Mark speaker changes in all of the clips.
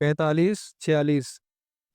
Speaker 1: 45-46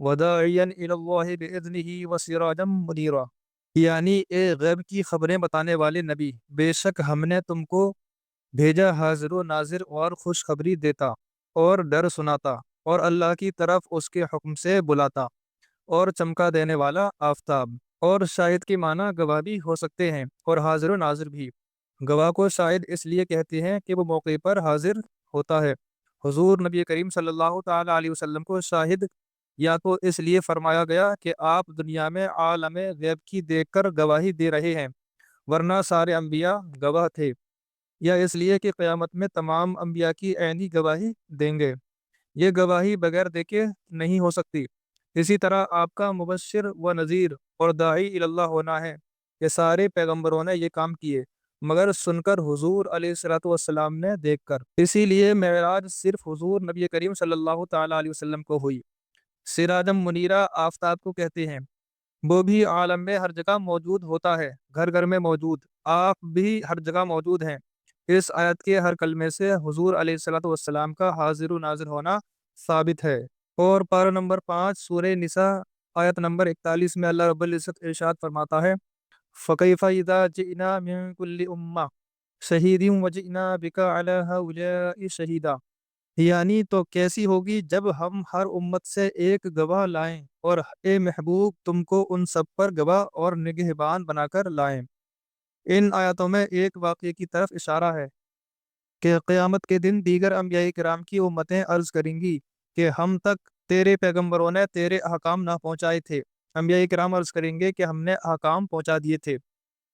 Speaker 1: وداعیا الی اللہ بإذنہ وسراجا منیرا، یعنی اے غیب کی خبریں بتانے والے نبی، بے شک ہم نے تم کو بھیجا حاضر و ناظر اور خوشخبری دیتا اور ڈر سناتا اور اللہ کی طرف اس کے حکم سے بلاتا اور چمکا دینے والا آفتاب۔ اور شاہد کے معنی گواہ بھی ہو سکتے ہیں اور حاضر و ناظر بھی۔ گواہ کو شاہد اس لیے کہتے ہیں کہ وہ موقع پر حاضر ہوتا ہے۔ حضور نبی کریم صلی اللہ تعالیٰ علیہ وسلم کو شاہد یا تو اس لیے فرمایا گیا کہ آپ دنیا میں عالم غیب کی دیکھ کر گواہی دے رہے ہیں، ورنہ سارے انبیاء گواہ تھے، یا اس لیے کہ قیامت میں تمام انبیاء کی عینی گواہی دیں گے۔ یہ گواہی بغیر دیکھے نہیں ہو سکتی۔ اسی طرح آپ کا مبشر و نذیر اور داعی الی اللہ ہونا ہے کہ سارے پیغمبروں نے یہ کام کیے، مگر سن کر حضور علیہ الصلوۃ والسلام نے دیکھ کر۔ اسی لیے معراج صرف حضور نبی کریم صلی اللہ تعالیٰ علیہ وسلم کو ہوئی۔ سراجم منیرہ آفتاب کو کہتے ہیں، وہ بھی عالم میں ہر جگہ موجود ہوتا ہے، گھر گھر میں موجود، آپ بھی ہر جگہ موجود ہیں۔ اس آیت کے ہر کلمے سے حضور علیہ الصلوۃ والسلام کا حاضر و ناظر ہونا ثابت ہے۔ اور پارہ نمبر 5 سورہ نساء آیت نمبر 41 میں اللہ رب العزت ارشاد فرماتا ہے، فَكَيْفَ إِذَا جِئْنَا مِن كُلِّ أُمَّةٍ شَهِيدٍ وَجِئْنَا بِكَ عَلَىٰ هَٰؤُلَاءِ شَهِيدًا، یعنی تو کیسی ہوگی جب ہم ہر امت سے ایک گواہ لائیں اور اے محبوب تم کو ان سب پر گواہ اور نگہبان بنا کر لائیں۔ ان آیاتوں میں ایک واقعے کی طرف اشارہ ہے کہ قیامت کے دن دیگر انبیاء کرام کی امتیں عرض کریں گی کہ ہم تک تیرے پیغمبروں نے تیرے احکام نہ پہنچائے تھے۔ انبیاء کرام عرض کریں گے کہ ہم نے احکام پہنچا دیے تھے،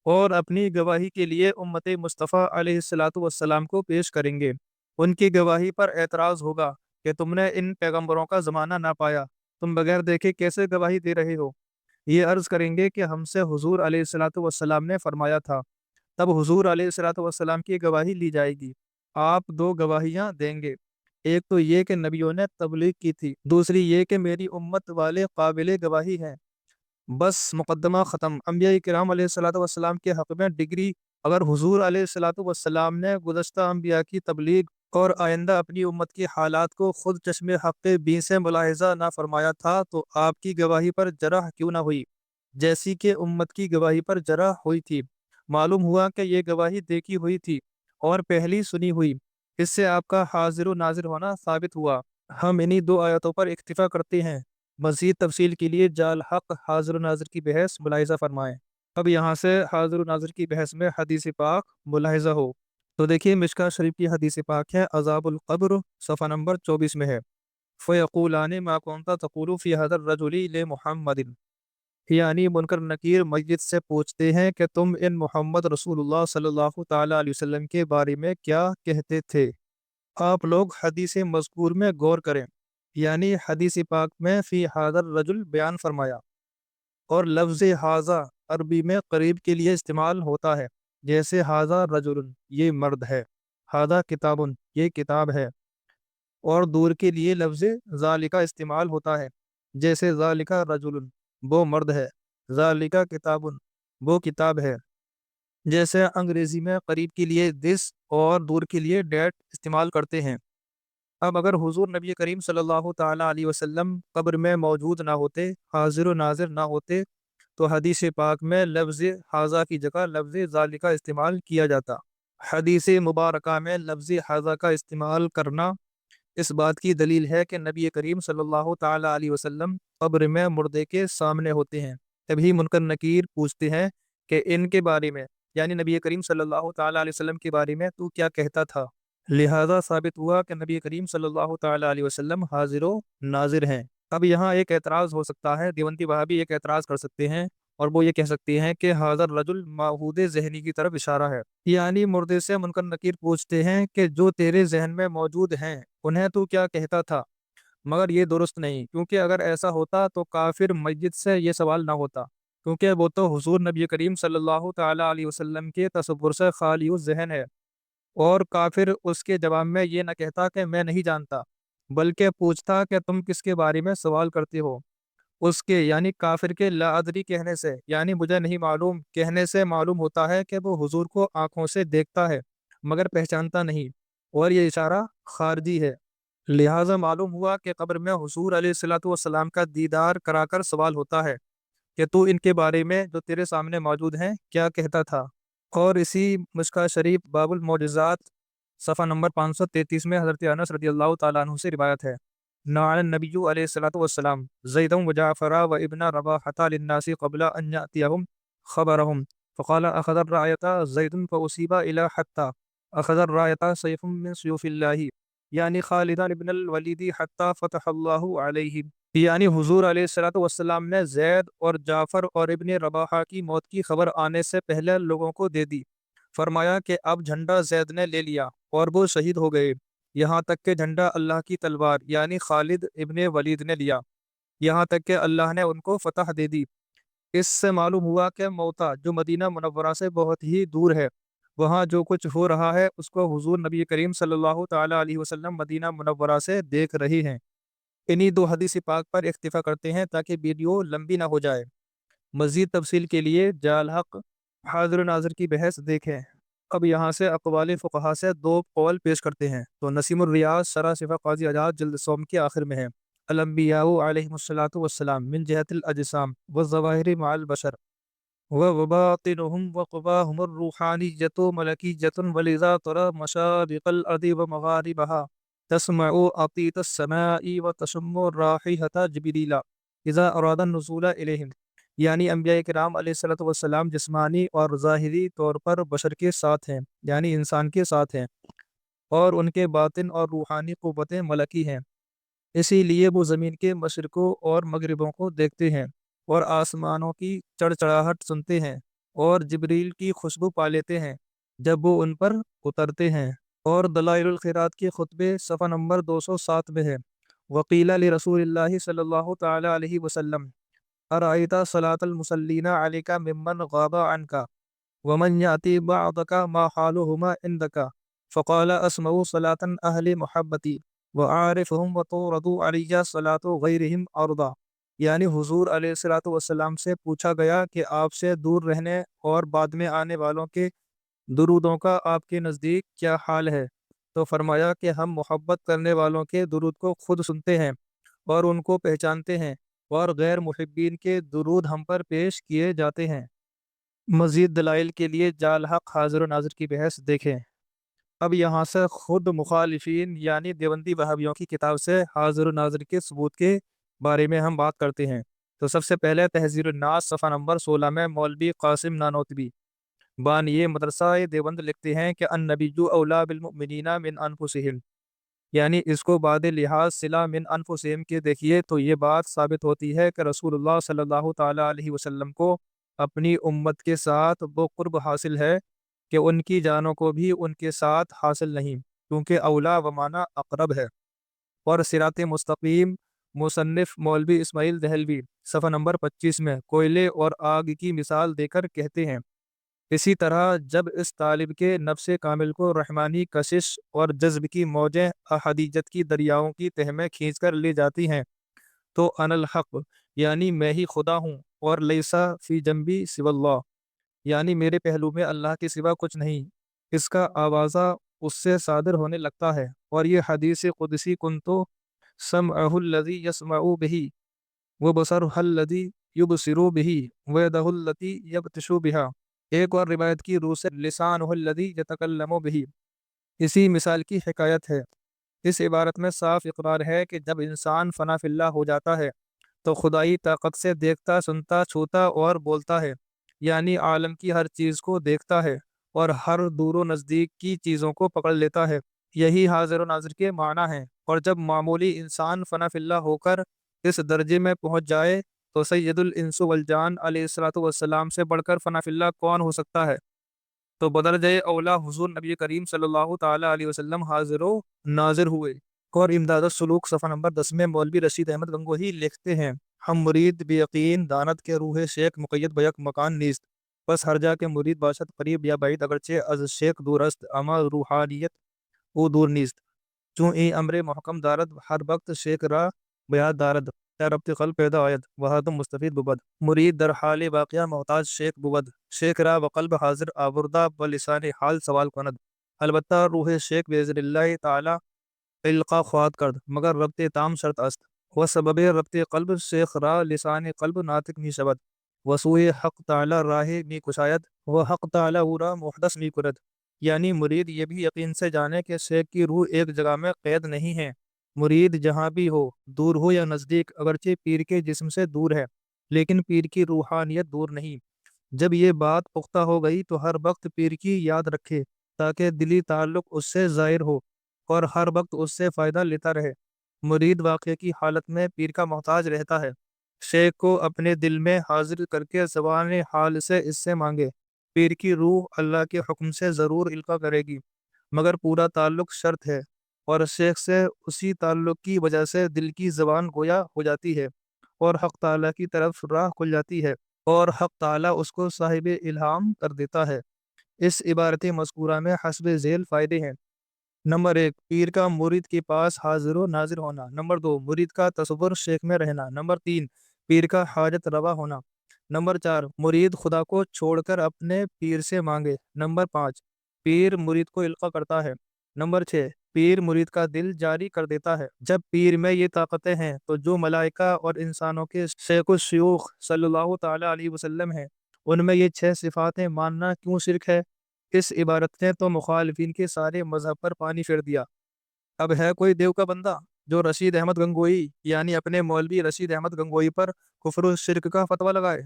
Speaker 1: اور اپنی گواہی کے لیے امت مصطفیٰ علیہ الصلوۃ والسلام کو پیش کریں گے۔ ان کی گواہی پر اعتراض ہوگا کہ تم نے ان پیغمبروں کا زمانہ نہ پایا، تم بغیر دیکھے کیسے گواہی دے رہے ہو؟ یہ عرض کریں گے کہ ہم سے حضور علیہ الصلوۃ والسلام نے فرمایا تھا۔ تب حضور علیہ الصلوۃ والسلام کی گواہی لی جائے گی۔ آپ دو گواہیاں دیں گے، ایک تو یہ کہ نبیوں نے تبلیغ کی تھی، دوسری یہ کہ میری امت والے قابل گواہی ہیں۔ بس مقدمہ ختم۔ انبیاء کرام علیہ الصلوۃ والسلام کے حق میں ڈگری اگر حضور علیہ الصلوۃ والسلام نے گزشتہ انبیاء کی تبلیغ اور آئندہ اپنی امت کی حالات کو خود چشم حق بین سے ملاحظہ نہ فرمایا تھا تو آپ کی گواہی پر جرح کیوں نہ ہوئی، جیسی کہ امت کی گواہی پر جرح ہوئی تھی۔ معلوم ہوا کہ یہ گواہی دیکھی ہوئی تھی اور پہلی سنی ہوئی، اس سے آپ کا حاضر و ناظر ہونا ثابت ہوا۔ ہم انہی دو آیتوں پر اکتفا کرتے ہیں۔ مزید تفصیل کے لیے جال حق حاضر و ناظر کی بحث ملاحظہ فرمائیں۔ اب یہاں سے حاضر و ناظر کی بحث میں حدیث پاک ملاحظہ ہو تو دیکھیے مشکاۃ شریف کی حدیث پاک ہے، عذاب القبر صفحہ نمبر 24 میں ہے، فَيَقُولَانِ مَا كُنْتَ تَقُولُ فِي هَذَا الرَّجُلِ لِمُحَمَّدٍ، یعنی منکر نکیر مسجد سے پوچھتے ہیں کہ تم ان محمد رسول اللہ صلی اللہ تعالیٰ علیہ وسلم کے بارے میں کیا کہتے تھے؟ آپ لوگ حدیث مذکور میں غور کریں، یعنی حدیث پاک میں فی حاضر الرجل بیان فرمایا، اور لفظ حاضہ عربی میں قریب کے لیے استعمال ہوتا ہے، جیسے حاضہ رجل یہ مرد ہے، حاضہ کتاب یہ کتاب ہے، اور دور کے لیے لفظ ذالکہ استعمال ہوتا ہے، جیسے ذالکہ رجل وہ مرد ہے، ذالکہ کتاب وہ کتاب ہے، جیسے انگریزی میں قریب کے لیے دس اور دور کے لیے ڈیٹ استعمال کرتے ہیں۔ اب اگر حضور نبی کریم صلی اللہ تعالیٰ علیہ وسلم قبر میں موجود نہ ہوتے، حاضر و ناظر نہ ہوتے، تو حدیث پاک میں لفظ حاضہ کی جگہ لفظ ذالکہ استعمال کیا جاتا۔ حدیث مبارکہ میں لفظ حاضہ کا استعمال کرنا اس بات کی دلیل ہے کہ نبی کریم صلی اللہ تعالیٰ علیہ وسلم قبر میں مردے کے سامنے ہوتے ہیں۔ تبھی منکر نکیر پوچھتے ہیں کہ ان کے بارے میں، یعنی نبی کریم صلی اللہ تعالیٰ علیہ وسلم کے بارے میں تو کیا کہتا تھا؟ لہذا ثابت ہوا کہ نبی کریم صلی اللہ تعالیٰ علیہ وسلم حاضر و ناظر ہیں۔ اب یہاں ایک اعتراض ہو سکتا ہے، دیوبندی وہابی ایک اعتراض کر سکتے ہیں اور وہ یہ کہہ سکتے ہیں کہ حاضر رجل معہود ذہنی کی طرف اشارہ ہے، یعنی مردے سے منکر نکیر پوچھتے ہیں کہ جو تیرے ذہن میں موجود ہیں انہیں تو کیا کہتا تھا، مگر یہ درست نہیں، کیونکہ اگر ایسا ہوتا تو کافر مسجد سے یہ سوال نہ ہوتا، کیونکہ وہ تو حضور نبی کریم صلی اللہ تعالیٰ علیہ وسلم کے تصور سے خالی الذہن ہے، اور کافر اس کے جواب میں یہ نہ کہتا کہ میں نہیں جانتا، بلکہ پوچھتا کہ تم کس کے بارے میں سوال کرتے ہو۔ اس کے یعنی کافر کے لا ادری کہنے سے، یعنی مجھے نہیں معلوم کہنے سے معلوم ہوتا ہے کہ وہ حضور کو آنکھوں سے دیکھتا ہے مگر پہچانتا نہیں، اور یہ اشارہ خارجی ہے۔ لہٰذا معلوم ہوا کہ قبر میں حضور علیہ الصلوۃ والسلام کا دیدار کرا کر سوال ہوتا ہے کہ تو ان کے بارے میں جو تیرے سامنے موجود ہیں کیا کہتا تھا۔ اور اسی مشکا شریف باب المعجزات صفحہ نمبر 533 میں حضرت انس رضی اللہ تعالیٰ عنہ سے روایت ہے، نعن النبی علیہ الصلوۃ والسلام زیدا و جعفر و ابن رواحة للناس قبل ان یأتیہم خبرهم فقال اخذ الرایۃ زید فاصیب الى حتى اخذ الرایۃ سیف من سیوف اللہ یعنی خالد ابن الولید حتى فتح اللہ علیہ، یعنی حضور علیہ الصلوۃ والسلام نے زید اور جعفر اور ابن رواحہ کی موت کی خبر آنے سے پہلے لوگوں کو دے دی۔ فرمایا کہ اب جھنڈا زید نے لے لیا اور وہ شہید ہو گئے، یہاں تک کہ جھنڈا اللہ کی تلوار یعنی خالد ابن ولید نے لیا، یہاں تک کہ اللہ نے ان کو فتح دے دی۔ اس سے معلوم ہوا کہ موتا جو مدینہ منورہ سے بہت ہی دور ہے، وہاں جو کچھ ہو رہا ہے اس کو حضور نبی کریم صلی اللہ تعالیٰ علیہ وسلم مدینہ منورہ سے دیکھ رہی ہیں۔ انہی دو حدیث پاک پر اکتفا کرتے ہیں تاکہ ویڈیو لمبی نہ ہو جائے۔ مزید تفصیل کے لیے جال حق حاضر و ناظر کی بحث دیکھیں۔ اب یہاں سے اقوال فقہا سے دو قول پیش کرتے ہیں، تو نسیم الریاض شرح صفحہ قاضی اعجاز جلد سوم کے آخر میں ہے، الانبیاء علیہم الصلاۃ والسلام من جہت الاجسام والظواہر مع البشر وباطنهم وقواهم الروحانیۃ ملکیۃ ولذا ترى مشارق الارض ومغاربها تسمع عطیت السماء وتشم رائحة جبریل اذا اراد النزول الیہم، یعنی انبیاء کرام علیہ الصلوۃ والسلام جسمانی اور ظاہری طور پر بشر کے ساتھ ہیں، یعنی انسان کے ساتھ ہیں، اور ان کے باطن اور روحانی قوتیں ملکی ہیں، اسی لیے وہ زمین کے مشرقوں اور مغربوں کو دیکھتے ہیں اور آسمانوں کی چڑچڑاہٹ سنتے ہیں اور جبریل کی خوشبو پا لیتے ہیں جب وہ ان پر اترتے ہیں۔ اور دلائل الخیرات کے خطبے صفحہ نمبر 207 میں ہے، وقیل لرسول اللہ صلی اللہ تعالی علیہ وسلم ارأیت صلاة المصلین علیک ممن غاب عنک ومن یأتی بعدک ما حالهما عندک فقال اسمع صلاة اہل محبتی وعارفهم وتورد علی صلاة غیرہم ارضا، یعنی حضور علیہ الصلوۃ والسلام سے پوچھا گیا کہ آپ سے دور رہنے اور بعد میں آنے والوں کے درودوں کا آپ کے نزدیک کیا حال ہے، تو فرمایا کہ ہم محبت کرنے والوں کے درود کو خود سنتے ہیں اور ان کو پہچانتے ہیں، اور غیر محبین کے درود ہم پر پیش کیے جاتے ہیں۔ مزید دلائل کے لیے جال حق حاضر و ناظر کی بحث دیکھیں۔ اب یہاں سے خود مخالفین یعنی دیوبندی وہابیوں کی کتاب سے حاضر و ناظر کے ثبوت کے بارے میں ہم بات کرتے ہیں۔ تو سب سے پہلے تحذیر الناس صفحہ نمبر 16 میں مولوی قاسم نانوتوی بانی مدرسہ دیوبند لکھتے ہیں کہ النبی اولا بالمؤمنین من انفسہم، یعنی اس کو بعد لحاظ صلہ من انفسہم کے دیکھیے تو یہ بات ثابت ہوتی ہے کہ رسول اللہ صلی اللہ تعالیٰ علیہ وسلم کو اپنی امت کے ساتھ وہ قرب حاصل ہے کہ ان کی جانوں کو بھی ان کے ساتھ حاصل نہیں، کیونکہ اولا و معنی اقرب ہے۔ اور صراط مستقیم مصنف مولوی اسماعیل دہلوی صفحہ نمبر 25 میں کوئلے اور آگ کی مثال دے کر کہتے ہیں، اسی طرح جب اس طالب کے نفس کامل کو رحمانی کشش اور جذب کی موجیں احادیت کی دریاؤں کی تہ میں کھینچ کر لے جاتی ہیں تو انا الحق، یعنی میں ہی خدا ہوں، اور لیسا فی جنبی سوی اللہ، یعنی میرے پہلو میں اللہ کے سوا کچھ نہیں، اس کا آوازہ اس سے صادر ہونے لگتا ہے۔ اور یہ حدیث قدسی کنتو سمعہ الذی یسمع بہ وبصرہ الذی یبصر بہ ویدہ التی یبطش بہا، ایک اور روایت کی روح سے لسانہ الذی یتکلم بہ، اسی مثال کی حکایت ہے۔ اس عبارت میں صاف اقرار ہے کہ جب انسان فنا فی اللہ ہو جاتا ہے تو خدائی طاقت سے دیکھتا، سنتا، چھوتا اور بولتا ہے، یعنی عالم کی ہر چیز کو دیکھتا ہے اور ہر دور و نزدیک کی چیزوں کو پکڑ لیتا ہے، یہی حاضر و ناظر کے معنی ہیں۔ اور جب معمولی انسان فنا فی اللہ ہو کر اس درجے میں پہنچ جائے تو سید الانس والجان علیہ الصلوۃ والسلام سے بڑھ کر فنا فی اللہ کون ہو سکتا ہے؟ تو بدرجہ اولا حضور نبی کریم صلی اللہ تعالیٰ علیہ وسلم حاضر و ناظر ہوئے۔ اور امداد السلوک صفحہ نمبر 10 میں مولوی رشید احمد گنگوہی لکھتے ہیں، ہم مرید بے یقین دانت کے روح شیخ مقید بیک مکان نیست، بس ہر جا کے مرید باشد قریب یا بعید اگرچہ از شیخ دور است اما روحانیت او دور نیست، چون ای امر محکم دارد ہر وقت شیخ را بیاد دارد در ربط قلب پیدا آید وہادم مستفید بود، مرید در حال واقعہ محتاج شیخ بود، شیخ را و قلب حاضر آوردہ و لسان حال سوال کند، البتہ روح شیخ باذن اللہ تعالی القا خواہد کرد مگر ربط تام شرط است و سبب ربط قلب شیخ را لسان قلب ناطق می شود و سوئے حق تعالی راہ می کشاید و حق تعالی او را محدث می کرد. یعنی مرید یہ بھی یقین سے جانے کہ شیخ کی روح ایک جگہ میں قید نہیں ہے، مرید جہاں بھی ہو، دور ہو یا نزدیک، اگرچہ پیر کے جسم سے دور ہے لیکن پیر کی روحانیت دور نہیں. جب یہ بات پختہ ہو گئی تو ہر وقت پیر کی یاد رکھے تاکہ دلی تعلق اس سے ظاہر ہو اور ہر وقت اس سے فائدہ لیتا رہے. مرید واقعے کی حالت میں پیر کا محتاج رہتا ہے، شیخ کو اپنے دل میں حاضر کر کے زبان حال سے اس سے مانگے. پیر کی روح اللہ کے حکم سے ضرور القا کرے گی مگر پورا تعلق شرط ہے، اور شیخ سے اسی تعلق کی وجہ سے دل کی زبان گویا ہو جاتی ہے اور حق تعالیٰ کی طرف راہ کھل جاتی ہے اور حق تعالیٰ اس کو صاحب الہام کر دیتا ہے. اس عبارت مذکورہ میں حسب ذیل فائدے ہیں. نمبر 1، پیر کا مرید کے پاس حاضر و ناظر ہونا. نمبر 2، مرید کا تصور شیخ میں رہنا. نمبر 3، پیر کا حاجت روا ہونا. نمبر 4، مرید خدا کو چھوڑ کر اپنے پیر سے مانگے. نمبر 5، پیر مرید کو القا کرتا ہے. نمبر 6، پیر مرید کا دل جاری کر دیتا ہے. جب پیر میں یہ طاقتیں ہیں تو جو ملائکہ اور انسانوں کے شیخ الشیوخ صلی اللہ تعالی علیہ وسلم ہیں ان میں یہ 6 صفاتیں ماننا کیوں شرک ہے؟ اس عبارت نے تو مخالفین کے سارے مذہب پر پانی پھیر دیا. اب ہے کوئی دیو کا بندہ جو رشید احمد گنگوئی یعنی اپنے مولوی رشید احمد گنگوئی پر کفر و شرک کا فتویٰ لگائے؟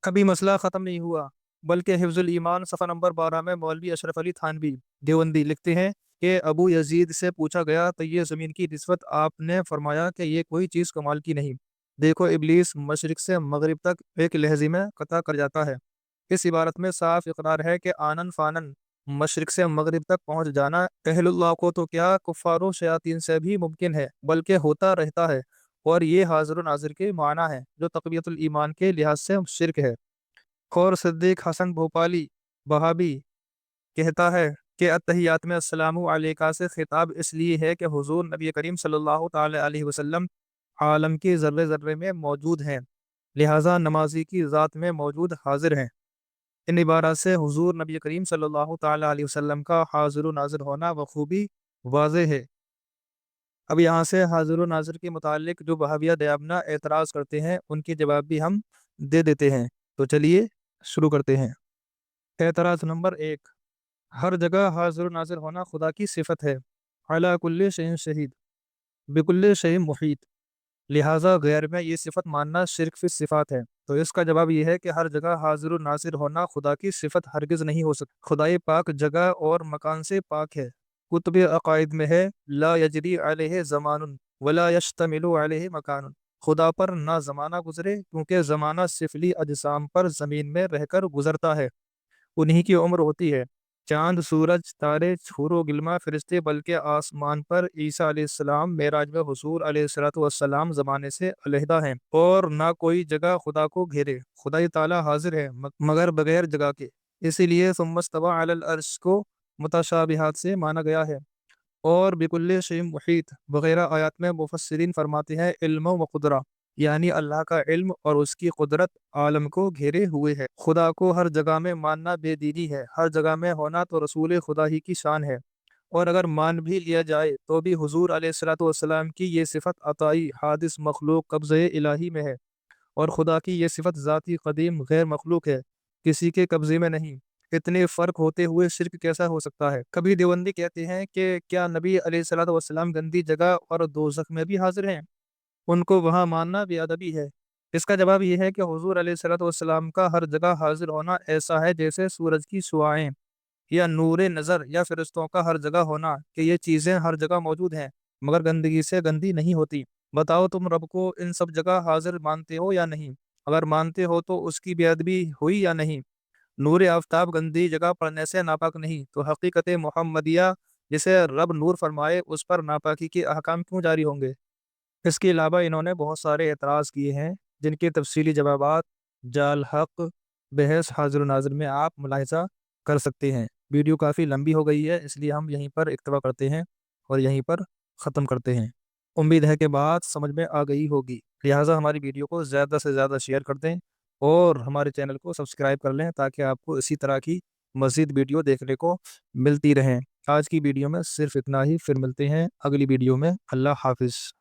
Speaker 1: ابھی مسئلہ ختم نہیں ہوا، بلکہ حفظ الایمان صفحہ نمبر 12 میں مولوی اشرف علی تھانوی دیوبندی لکھتے ہیں کہ ابو یزید سے پوچھا گیا تو یہ زمین کی نسبت آپ نے فرمایا کہ یہ کوئی چیز کمال کی نہیں. دیکھو ابلیس مشرق سے مغرب تک ایک لہجے میں قطع کر جاتا ہے. اس عبارت میں صاف اقرار ہے کہ آنن فانن مشرق سے مغرب تک پہنچ جانا اہل اللہ کو تو کیا کفار و شیاطین سے بھی ممکن ہے بلکہ ہوتا رہتا ہے، اور یہ حاضر و ناظر کے معنی ہے جو تقویت الایمان کے لحاظ سے شرک ہے. اور صدیق حسن بھوپالی وہابی کہتا ہے کہ اتحیات میں السلام علیکہ سے خطاب اس لیے ہے کہ حضور نبی کریم صلی اللہ تعالی علیہ وسلم عالم کے ذرے ذرے میں موجود ہیں، لہٰذا نمازی کی ذات میں موجود حاضر ہیں. ان عبارات سے حضور نبی کریم صلی اللہ تعالی علیہ وسلم کا حاضر و ناظر ہونا بخوبی واضح ہے. اب یہاں سے حاضر و ناظر کے متعلق جو وہابیہ دیابنا اعتراض کرتے ہیں ان کے جواب بھی ہم دے دیتے ہیں. تو چلیے شروع کرتے ہیں. اعتراض نمبر 1، ہر جگہ حاضر و ناظر ہونا خدا کی صفت ہے. علی کل شیء شہید بکل شیء محیط، لہٰذا غیر میں یہ صفت ماننا شرک فی الصفات ہے. تو اس کا جواب یہ ہے کہ ہر جگہ حاضر و ناظر ہونا خدا کی صفت ہرگز نہیں ہو سکتی. خدائے پاک جگہ اور مکان سے پاک ہے. کتب عقائد میں ہے لا یجری علیہ زمان ولا یشتمل علیہ مکان، خدا پر نہ زمانہ گزرے کیونکہ زمانہ سفلی اجسام پر زمین میں رہ کر گزرتا ہے، انہی کی عمر ہوتی ہے. چاند، سورج، تارے، چھور و گلما، فرشتے، بلکہ آسمان پر عیسیٰ علیہ السلام معراج میں حضور علیہ السلام زمانے سے علیحدہ ہیں اور نہ کوئی جگہ خدا کو گھیرے. خدا تعالیٰ حاضر ہے مگر بغیر جگہ کے، اسی لیے ثم استویٰ علی العرش کو متشابہات سے مانا گیا ہے. اور بکل شیء محیط وغیرہ آیات میں مفسرین فرماتے ہیں علم و قدرہ، یعنی اللہ کا علم اور اس کی قدرت عالم کو گھیرے ہوئے ہے. خدا کو ہر جگہ میں ماننا بے دینی ہے، ہر جگہ میں ہونا تو رسول خدا ہی کی شان ہے، اور اگر مان بھی لیا جائے تو بھی حضور علیہ السلام کی یہ صفت عطائی حادث مخلوق قبضہ الہی میں ہے، اور خدا کی یہ صفت ذاتی قدیم غیر مخلوق ہے، کسی کے قبضے میں نہیں. اتنے فرق ہوتے ہوئے شرک کیسا ہو سکتا ہے؟ کبھی دیوبندی کہتے ہیں کہ کیا نبی علیہ السلام گندی جگہ اور دوزخ میں بھی حاضر ہیں؟ ان کو وہاں ماننا بے ادبی ہے. اس کا جواب یہ ہے کہ حضور علیہ السلام کا ہر جگہ حاضر ہونا ایسا ہے جیسے سورج کی شعاعیں یا نور نظر یا فرشتوں کا ہر جگہ ہونا، کہ یہ چیزیں ہر جگہ موجود ہیں مگر گندگی سے گندی نہیں ہوتی. بتاؤ تم رب کو ان سب جگہ حاضر مانتے ہو یا نہیں؟ اگر مانتے ہو تو اس کی بے ادبی ہوئی یا نہیں؟ نور آفتاب گندی جگہ پڑنے سے ناپاک نہیں، تو حقیقت محمدیہ جسے رب نور فرمائے اس پر ناپاکی کے احکام کیوں جاری ہوں گے؟ اس کے علاوہ انہوں نے بہت سارے اعتراض کیے ہیں جن کے تفصیلی جوابات جال حق بحث حاضر و ناظر میں آپ ملاحظہ کر سکتے ہیں. ویڈیو کافی لمبی ہو گئی ہے اس لیے ہم یہیں پر اکتفا کرتے ہیں اور یہیں پر ختم کرتے ہیں. امید ہے کہ بات سمجھ میں آ گئی ہوگی، لہٰذا ہماری ویڈیو کو زیادہ سے زیادہ شیئر کر دیں اور ہمارے چینل کو سبسکرائب کر لیں تاکہ آپ کو اسی طرح کی مزید ویڈیو دیکھنے کو ملتی رہیں. آج کی ویڈیو میں صرف اتنا ہی، پھر ملتے ہیں اگلی ویڈیو میں۔ اللہ حافظ۔